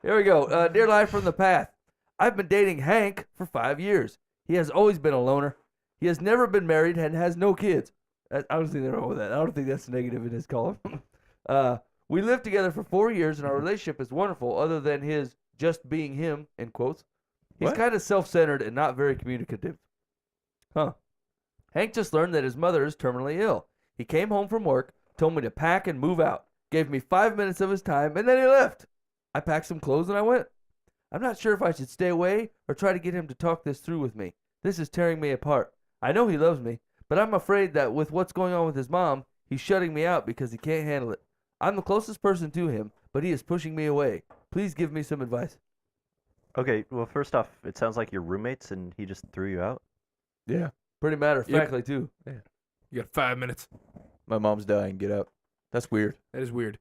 Here we go. Dear Life from the Path. I've been dating Hank for 5 years. He has always been a loner. He has never been married and has no kids. I don't think they're wrong with that. I don't think that's negative in his column. We lived together for 4 years, and our relationship is wonderful, other than his just being him, in quotes. He's kind of self-centered and not very communicative. Huh. Hank just learned that his mother is terminally ill. He came home from work, told me to pack and move out, gave me 5 minutes of his time, and then he left. I packed some clothes and I went. I'm not sure if I should stay away or try to get him to talk this through with me. This is tearing me apart. I know he loves me, but I'm afraid that with what's going on with his mom, he's shutting me out because he can't handle it. I'm the closest person to him, but he is pushing me away. Please give me some advice. Okay, well, first off, it sounds like you're roommates and he just threw you out. Yeah. Pretty matter-of-factly, too. Yeah. You got 5 minutes. My mom's dying. Get out. That's weird. That is weird.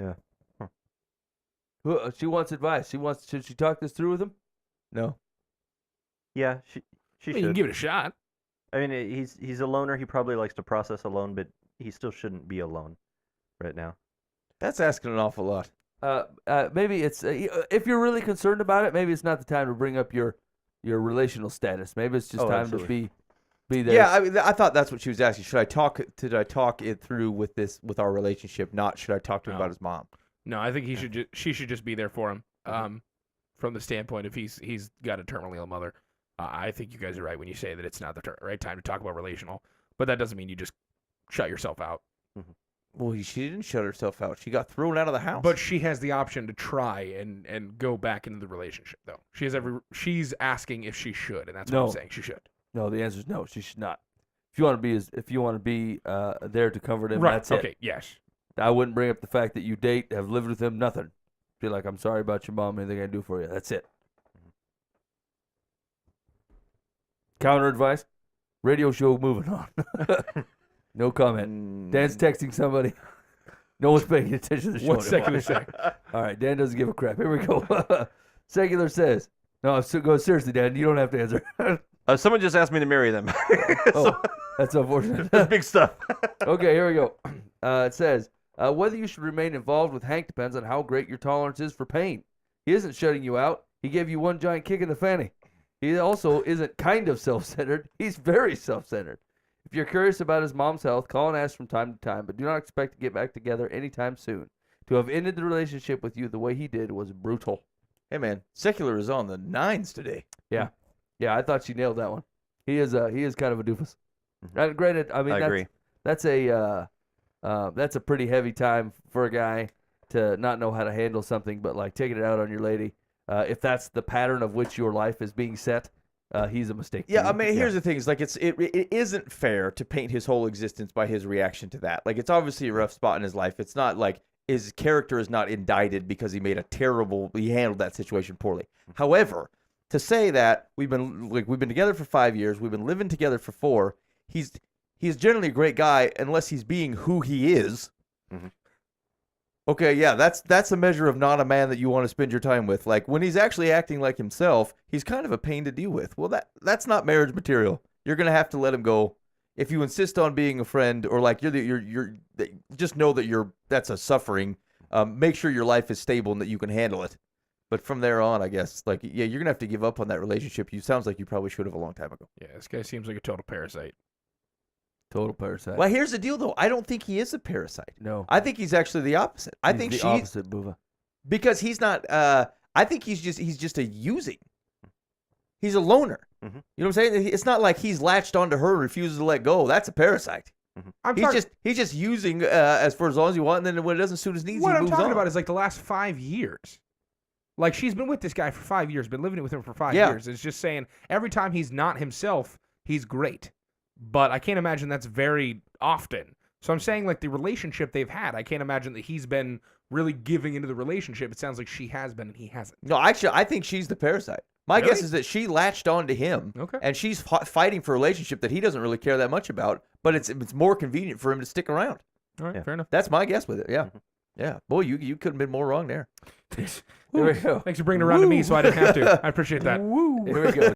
Yeah. She wants advice. Should she talk this through with him? No. Yeah, she You should. can give it a shot. I mean, he's a loner. He probably likes to process alone, but he still shouldn't be alone right now. That's asking an awful lot. Maybe it's if you're really concerned about it, maybe it's not the time to bring up your relational status. Maybe it's just time to be there. Yeah, I thought that's what she was asking. Should I talk it through with our relationship? Not should I talk to him about his mom? No, I think she should just be there for him. From the standpoint if he's got a terminally ill mother. I think you guys are right when you say that it's not the right time to talk about relational, but that doesn't mean you just shut yourself out. Mm-hmm. Well, she didn't shut herself out. She got thrown out of the house. But she has the option to try and go back into the relationship, though. She's asking if she should, and that's what I'm saying. She should. No, the answer is no. She should not. If you want to be there to comfort him, right. that's it. Okay. Yes. I wouldn't bring up the fact that you date, have lived with him, nothing. Be like, I'm sorry about your mom. Anything I can do for you? That's it. Counter advice. Radio show moving on. No comment. Dan's texting somebody. No one's paying attention to the show. What's secular say? All right, Dan doesn't give a crap. Here we go. Secular says. No, go seriously, Dan. You don't have to answer. Someone just asked me to marry them. That's unfortunate. That's big stuff. Okay, here we go. It says, whether you should remain involved with Hank depends on how great your tolerance is for pain. He isn't shutting you out. He gave you one giant kick in the fanny. He also isn't kind of self-centered. He's very self-centered. If you're curious about his mom's health, call and ask from time to time, but do not expect to get back together anytime soon. To have ended the relationship with you the way he did was brutal. Hey, man, Secular is on the nines today. Yeah. Yeah, I thought she nailed that one. He is kind of a doofus. Granted, I mean, I agree. That's a pretty heavy time for a guy to not know how to handle something, but like taking it out on your lady. If that's the pattern of which your life is being set, he's a mistake. Yeah, I mean, here's the thing: is like it isn't fair to paint his whole existence by his reaction to that. Like, it's obviously a rough spot in his life. It's not like his character is not indicted because he handled that situation poorly. However, to say that we've been together for 5 years, we've been living together for 4. He's generally a great guy unless he's being who he is. Mm-hmm. Okay, yeah, that's a measure of not a man that you want to spend your time with. Like, when he's actually acting like himself, he's kind of a pain to deal with. Well, that's not marriage material. You're gonna have to let him go. If you insist on being a friend, or like you're just know that that's a suffering. Make sure your life is stable and that you can handle it. But from there on, I guess, like, yeah, you're gonna have to give up on that relationship. Sounds like you probably should have a long time ago. Yeah, this guy seems like a total parasite. Total parasite. Well, here's the deal, though. I don't think he is a parasite. No. I think he's actually the opposite. I think the opposite, Buva. Because he's not. I think he's just a using. He's a loner. Mm-hmm. You know what I'm saying? It's not like he's latched onto her and refuses to let go. That's a parasite. Mm-hmm. He's just using as long as you want, and then when it doesn't suit his needs, What he I'm moves talking on. about is like the last 5 years. Like, she's been with this guy for 5 years, been living with him for 5 Yeah. years. It's just saying every time he's not himself, he's great. But I can't imagine that's very often. So I'm saying, like, the relationship they've had, I can't imagine that he's been really giving into the relationship. It sounds like she has been and he hasn't. No, actually, I think she's the parasite. My Really? guess is that she latched onto him, Okay. and she's fighting for a relationship that he doesn't really care that much about, but it's more convenient for him to stick around. All right, Yeah. fair enough. That's my guess with it, yeah. Yeah. Boy, you couldn't have been more wrong there. Here we go. Thanks for bringing it around to me so I didn't have to. I appreciate that. Here we go.